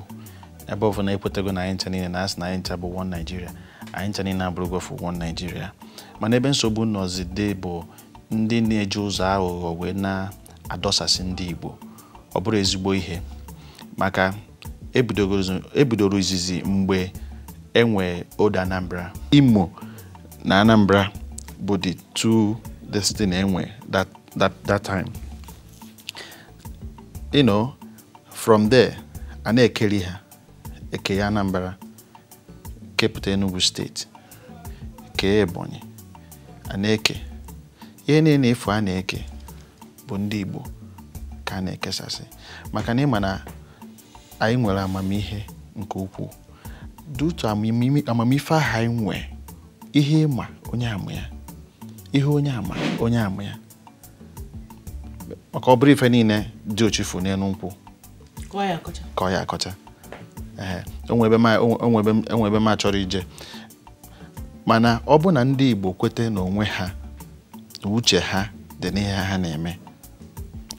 ebe ọbụla ekwetego na anyị ncha niile na asị na anyị ncha bụ one Nigeria anyị ncha niile abụrụgo for one Nigeria mana ebe nsogbu nọzide bụ ndị na-eji ụzọ aghụghọ wee na-adọsasị ndị Igbo ọ bụrụ ezigbo ihe maka ebidoro izizi mgbe enwe Old Anambra Imo na Anambra bụ the two destiny enwe that time from there a na-ekeri ha eke ya Anambra kepụta Enugu steeti kee Ebonyi a na-eke ihe niile efu a na-eke bụ ndị Igbo ka a na-ekesasị maka na ịma na anyị nwere amamihe nke ukwuu dutu amamife aha anyị nwe ihe ịma onye ama ya ihe onye ama ya maka ọ bụrụ ife niile dị ochifu n'elu nkwụ ka ọ ya akọcha onwe ebe ma chọrọ ije mana ọ bụ na ndị Igbo kwete n'onwe ha uche ha dị n'ihe ha na-eme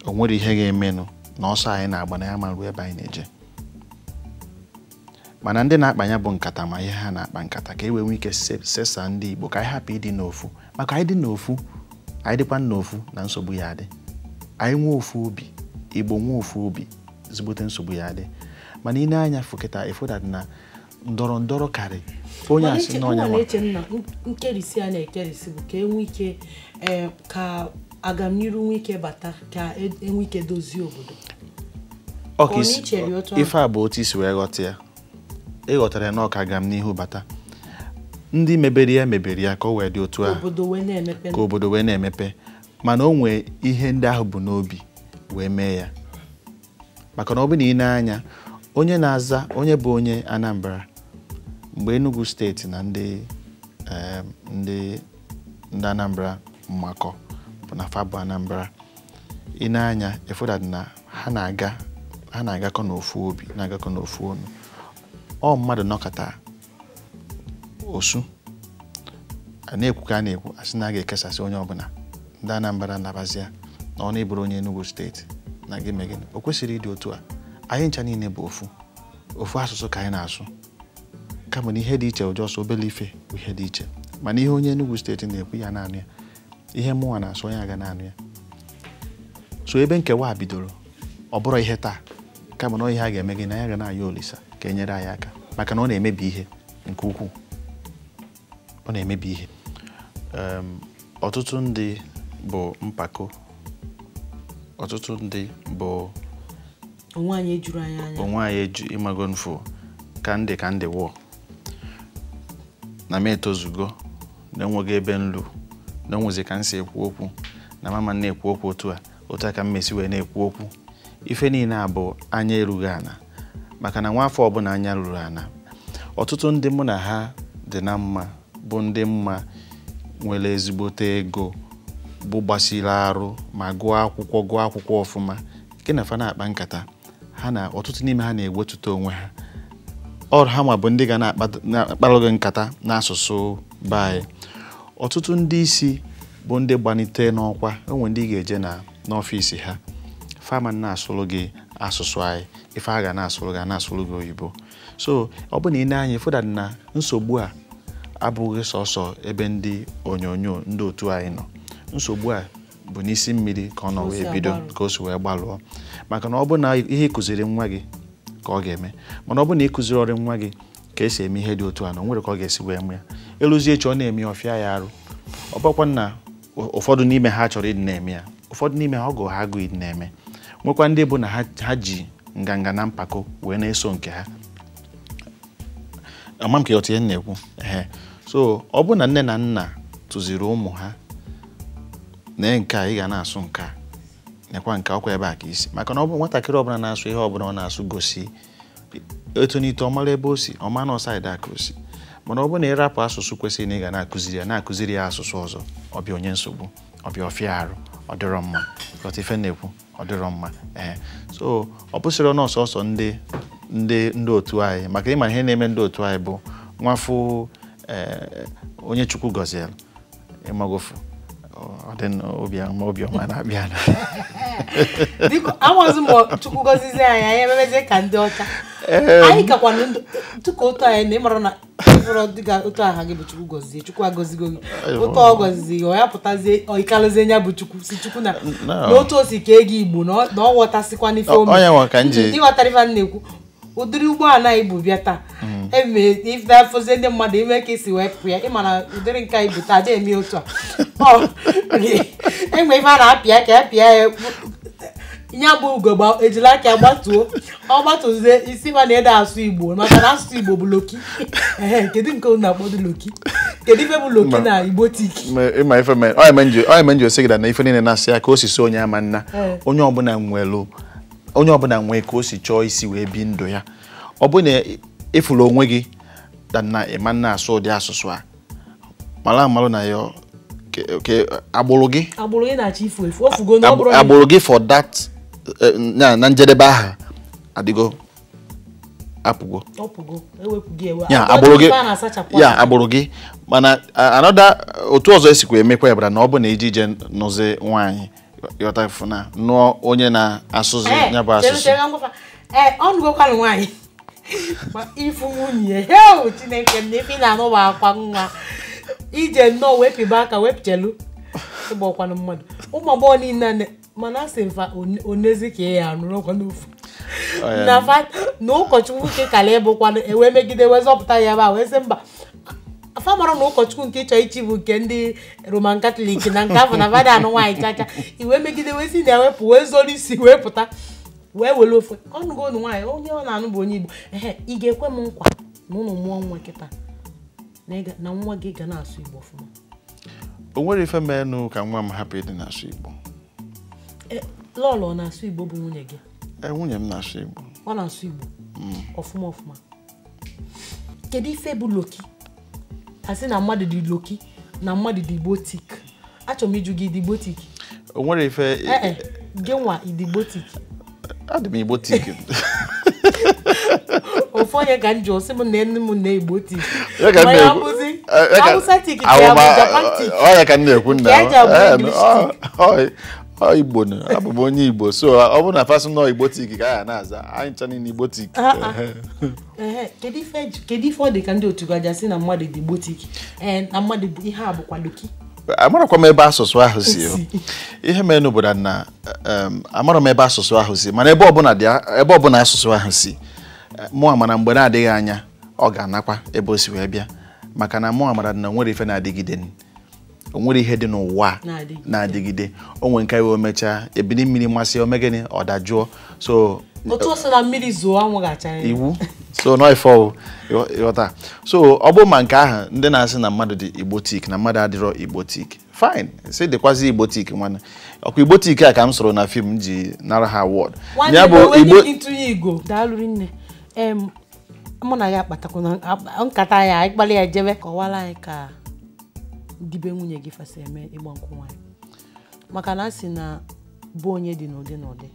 o nwere ihe ga-emenụ na ọsọ anyị na-agba na ya ma ruo ebe anyị na-eje mana ndị na-akpanya bụ nkata ma ihe ha na-akpa nkata ka e wee nwee ike sesa ndị Igbo ka anyị hapụ ịdị n'ofu maka anyị dị n'ofu anyị dịkwa n'ofu na nsogbu ya adị anyị nwee ofu obi Igbo nwee ofu obi ezigbote nsogbu ya adị mana ị na-anya fụkịta efodat na ndọrọ karị onye asị na onye nwa nkerisi a na-ekerisi bụ ka enwe ike ka agamniru nwee ike bata ka enwe ike dozie obodo ife a bụ otu isi wee ghọta ya ịghọtara ya na ọka agamnihu bata ndị mebere ya ka o wee dị otu a ka obodo wee na-emepe mana o nwee ihe ndị ahụ bụ n'obi wee mee ya maka na ọ bụ na ị na-anya onye na-aza onye bụ onye Anambra mgbe Enugu steeti na ndị Anambra mmakọ bụ na fa bụ Anambra ị na-anya efodat na ha na-agakọ n'ofu obi na-agakọ n'ofu ọnụ ọ mmadụ nọkọta osu a na-ekwu ka a na-ekwu asị na a ga-ekesasị onye ọbụla ndị Anambra nabazia na ọ na-eburu onye Enugu steeti na gị megịnị o kwesịrị ịdị otu a anyị ncha niile bụ ofu asụsụ ka anyị na-asụ kama na ihe dị iche ụjọ ọsọ obele ife bụ ihe dị iche mana ihe onye Enugu steeti na-ekwu ya na-anụ ya ihe mụnwa na-asụ onye aga na-anụ ya so ebe nkewa bidoro ọ bụrụ ihe taa kama na ihe a ga-eme gị na ya ga na-ayọ olisa ka enyere anyị aka maka na ọ na-emebi ihe nke ukwuu ọ na-emebi ihe ọtụtụ ndị bụ mpako ọtụtụ ndị bụ onwe anyị ejuru anya ịmago nfu ka ndị wụọ na m etozugo na enweghị ebe nlu na enwezi ka m si ekwu okwu na mama na-ekwu okwu otu a ka m mesi wee na-ekwu okwu ife niile a bụ anya erughị ana maka na nwafọ ọbụla anya ruru ana ọtụtụ ndị mụ na ha dị na mma bụ ndị mma nwere ezigbote ego bụ gbasiri arụ ma gụọ akwụkwọ ọfụma nke na fa na-akpa nkata ha na ọtụtụ n'ime ha na-ewetuta onwe ha ọrụ ha ma bụ ndị ga na-akparụghị nkata n'asụsụ baị ọtụtụ ndị isi bụ ndị gbanite n'ọkwa enwe ndị ga-eje n'ọfịs ha fama na-asụrụ gị asụsụ anyị ife a ga na-asụrụ gị oyibo so ọ bụ na ị na-anya fụda na nsogbu a abụghị sọsọ ebe ndị onyonyo ndị otu anyị nọ nsogbu a bụ n'isi mmiri ka ọ nọ wee bido ka o si wee gbalụọ maka na ọ bụ na ihe ịkụziri nwa gị ka ọ ga-eme mana ọ bụ na ịkụziri ọrụ nwa gị ka esi eme ihe dị otu a na nwere ka ọ ga-esi wee mee ya eluzie echi ọ na-eme ọfịa ya arụ ọ bụkwa na ụfọdụ n'ime ha chọrọ ịdị na-eme ya ụfọdụ n'ime ha ọgụ ha agụ ịdị na-eme nwekwa ndị bụ na ha ji nganga na mpako wee na-eso nke ha ama m ka otu ihe na-ekwu so ọ bụ na nne na nna tụziri ụmụ ha na nke a ị ga na-asụ nke a nekwa nke ọkwa ebe a ka isi maka na ọ bụ nwatakịrị ọbụla na-asụ ihe ọbụla ọ na-asụ gosi etonite ọmara ebe o si ọma na ọsaịdị aka o si mana ọ bụ na ịrapụ asụsụ kwesịrị na ị ga na-akụziri ya asụsụ ọzọ ọbịa onye nsogbu ọbịa ọfịa arụ ọ dịrọ mma ọtụ ife na-ekwu ọ dịrọ mma so ọ bụsịrị n'ọsọsọ ndị otu anyị maka ịma ihe na-eme ndị otu anyị bụ nwafọ onye Chukwu gọziere ịmagofu obiọma na-abịa dịka amazi m Chukwu gọzizi anyị emebezie ka ndị ọcha anyị kakwana tụka otu anyị na ịmara na ịfụrụ dịka otu aha gị bụ Chukwu gọzie Chukwu agọzigo gị otu ọ gọzizi ọ ya pụtazie ọ ịkalụzie nya bụ Chukwu si Chukwu na n'otu o si kee gị Igbo na ọ ghọtasịkwa n'ife ome ịghọtara ife a na-ekwu ụdịrị ụgbọala Igbo bịa taa eme ife afọzie ndị mmadụ ime ka esi wepụ ya ịma na ụdịrị nke Igbo taa dị eme otu a enwe ife a na-apịa ka apịa ya ya bụ ugogbe ejila aka ya gbatuo ọ gbatuzie isi ma na-ede asụ Igbo maka na asụsụ Igbo bụ loki kedu nke unu na-akpọdo loki Kedu ife bụ loki na igbotik? Ma ife me, o menjo sị na ife niile na-asị ya ka o si so onye ama nna. Onye ọbụla nwee ka o si chọọ isi wee bi ndụ ya. Ọ bụ na ifuru onwe gị na ịma nna asụ ụdị asụsụ a. Malụ na ya ke agbụrụ gị na-achọ ifu ofugo na ọbụrụ agbụrụ gị for that na njedebe aha adịgo apụgo agbụrụ gị mana another otu ọzọ esikwa emekwa ebara na ọ bụ na iji ije nụzi nwaanyị yọta funa nụọ onye na-asụzi ya bụ asụsụ ọnụgokwanụ nwaanyị ifu nwunye Chineke m na-efi na-anụba akwa nwa ije nnọọ wepịba aka wepụchelu ịgbakwanụ mmadụ ụmụ agbọghọ niile mana asị mfa onezi ka ya anụrụkwa n'ofu na ụkọchukwu nke kala ebụkwanụ ewe megide wezọpụta ya ba wee sị mba afa mara na ụkọchukwu nke ịchọ ichi bụ nke ndị Roman Catholic na nke afọ na vada anụ nwaanyị chacha iwe megide wee si na-ewepụ wee zoro isi wee pụta wee were ofe ọnụgo unu nwaanyị onye ọ na-anụ bụ onye Igbo ị ga-ekwe m nkwa na ụnụ mụọ nwa kịta na nwa gị ga na-asụ Igbo ọfụma? O nwere ife menụ ka nwa m hapụ ịdị na-asụ Igbo. Lọlọ na-asụ Igbo bụ nwunye gị? Nwunye m na-asụ Igbo. Ọ na-asụ Igbo ọfụma ọfụma. Kedu ife bụ loki? Asị na mmadụ dị loki na mmadụ dị igbotik. Achọrọ m ịjụ gị dị igbotik. O nwere ife gị nwa ịdị igbotik? Adị m igbotik. Ofu onye ka njọ sị m na enu m na igbotik. Ya ka na-ekwu na Igbo na abụ m onye Igbo so ọ bụ na fasị nọ igbotik ka ya na-aza anyị ncha niile igbotik. Kedu ife ọ dị ka ndị otu gaja sị na mmadụ dị igbotik na mmadụ bụ ihe a bụkwa loki? Amarakwa m ebe asụsụ ahụ si ihe menụ bụ na amara m ebe asụsụ ahụ si mana ebe ọbụla asụsụ ahụ si mụ amara mgbe na-adịghị anya ọ ga-anakwa ebe o si wee bịa maka na mụ amara na nwere ife na-adịgide o nwere ihe dị n'ụwa na-adịgide o nwere nke o mechaa ebili mmiri masị omegịnị ọ dajụọ so otu ọsọ na mmiri zoo anwụ gacha iwu so no ifo ịghọta so ọ bụ ma nke ahụ ndị na-asị na mmadụ dị igbotik na mmadụ adịrọ igbotik fine si dịkwazi igbotik nwanne ọkwa igbotik a ka m soro na fim ji nara ha award ya bụ igbo ịtụnye Igbo daalụrị nne mụ na ya akpatakwu na nkata ya ịkpali ya jebe kọwara anyị ka dibe nwunye gị fasa eme ịgba nkwụ nwaanyị maka na asị na bụ onye dị n'ụdị n'ụdị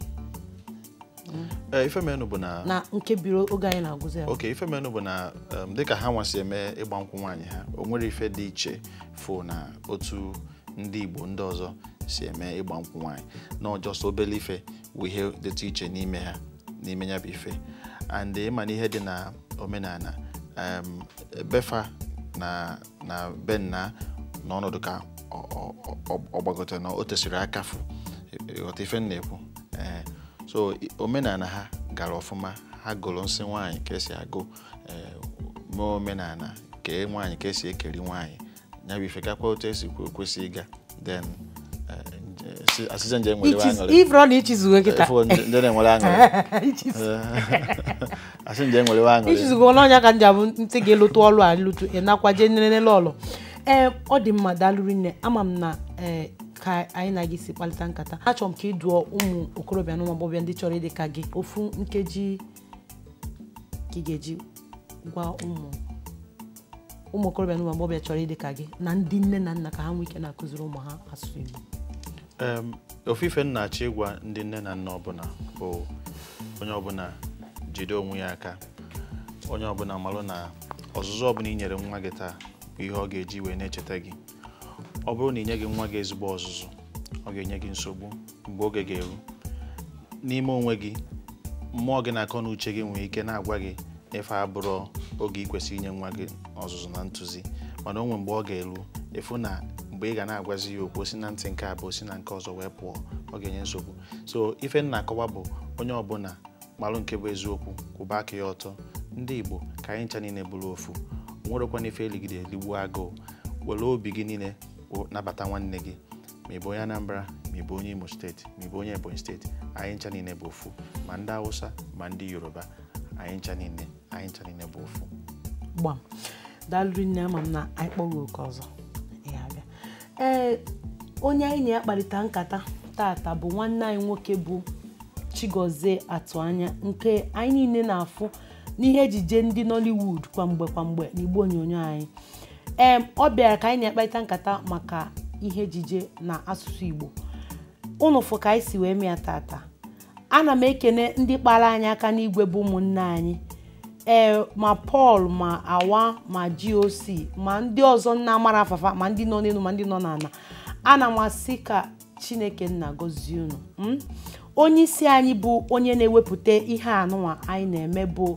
ife menụ bụ na nke biri oge anyị na-agụzi ya. Okay, ife menụ bụ na dịka ha nwasị eme ịgba nkwụ nwaanyị ha o nwere ife dị iche fụ na otu ndị Igbo ndị ọzọ si eme ịgba nkwụ nwaanyị na ọjọọ obele ife wụ ihe dịtụ iche n'ime ha n'ime ya bụ ife and ịma na ihe dị na omenala befa na benna n'ọnọdụ ka ọgbagote na o tesiri akafụ ịghọta ife na-ekwu so omenala ha gara ọfụma ha gụrụ nsị nwaanyị ka esi agụ mee omenala kee nwaanyị ka esi ekeri nwaanyị ya bụ ife gakwa otu esi kwesị ịga then asịza nje nwere aṅụrị ifro na ichizugo kịta ndị na-enwere aṅụrị asị nje nwere aṅụrị ichizugo n'ọnya ka nja bụ ntị ga-elotu ọlụ a lụtụ ịnakwaje nlele ọlụ ọ dị mma daalụrị nne ama m na ka anyị na-gị si kpalite nkata achọrọ m ka ị dụọ ụmụ okorobịa na ụmụ agbọghọbịa ndị chọrọ ịdị ka gị ofu nkeji ka ị ga-eji gwa ụmụ okorobịa na ụmụ agbọghọbịa chọrọ ịdị ka gị na ndị nne na nna ka ha nwee ike na-akụziri ụmụ ha asụsụ Igbo. Ofufe nna-achọ ịgwa ndị nne na nna ọbụla bụ onye ọbụla jide onwe ya aka onye ọbụla malụ na ọzụzụ ọbụla i nyere nwa gị taa bụ ihe ọ ga-eji wee na-echeta gị ọ bụrụ na inye gị nwa gị ezigbo ọzụzụ ọ ga-enye gị nsogbu mgbe oge ga-eru n'ime onwe gị mmụọ gị na-akọ n'uche gị nwere ike na-agwa gị efe abụrụ oge ị kwesịrị inye nwa gị ọzụzụ na ntụzi mana o nwere mgbe ọ ga-eru efu na mgbe ị ga na-agwazi ya okwu si na ntị nke abụọ si na nke ọzọ wee pụọ ọ ga-enye nsogbu so ife nna akọwa bụ onye ọbụla malụ nke bụ eziokwu kwụba aka ya ọtọ ndị Igbo ka anyị ncha niile bụrụ ofu nwerekwana ife eligide eligbu agụụ were obi gị niile nabata nwanne gị ma ị bụ onye Anambra ma ị bụ onye Imo steeti ma ị bụ onye Ebonyi steeti anyị ncha niile bụ ofu ma ndị Hausa ma ndị Yoruba anyị ncha niile bụ ofu gbam daalụ nne ama m na anyị kpọghị oke ọzọ onye anyị na-akparịta nkata tata bụ nwanne anyị nwoke bụ Chigozie Atụanya nke anyị niile na-afụ n'ihe ejije ndị Nollywood kwamgbe n'igbo onyonyo anyị. Ọ bịara ka anyị na-akparịta nkata maka ihe ejije na asụsụ Igbo. Unu fụ ka anyị si wee mee tata. Ana m ekene ndị kpara anyị aka n'igwe bụ ụmụnne anyị. Ma Paul ma Awa ma GOC ma ndị ọzọ nna mara afafa ma ndị nọ n'elu ma ndị nọ n'ala. Ana m asị ka Chineke nna gọzie unu. Onye isi anyị bụ onye na-ewepụta ihe anụnwa anyị na-eme bụ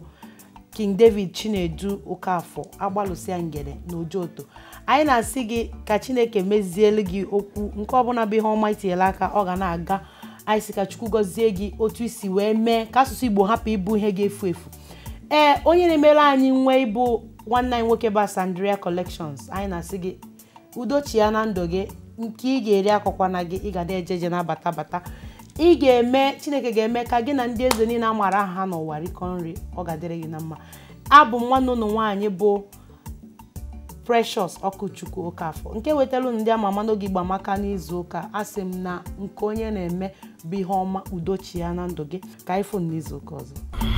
King David Chinedu Okafọ agbalụsịa ngere n'Ojoto. Anyị na-asị gị ka Chineke mezielu gị okwu nke ọbụla bụ ihe ọma itinyela aka ọ ga na-aga. Anyị sị ka Chukwu gọzie gị otu isi wee mee ka asụsụ Igbo hapụ ịbụ ihe ga-efu efu. Onye na-emere anyị nwe ịbụ nwanne anyị nwoke bụ Sandria Collections. Anyị na-asị gị udochi ya na ndụ gị nke ị ga-eri akọkwa na gị ị ga na-ejeje na bata ị ga-eme Chineke ga-eme ka gị na ndị eze niile amara aha ha n'ụwa rikọ nri ọ ga-adịrị gị na mma. Abụ nwanne ụnụ nwaanyị bụ Precious Ọkụchukwu Okafọ nke wetara ndị Amama n'oge Igbo Amaka n'izu ụka. Asị m na nke onye na-eme bụ ihe ọma udochi ya na ndụ gị ka anyị fụ n'izu ụka ọzọ.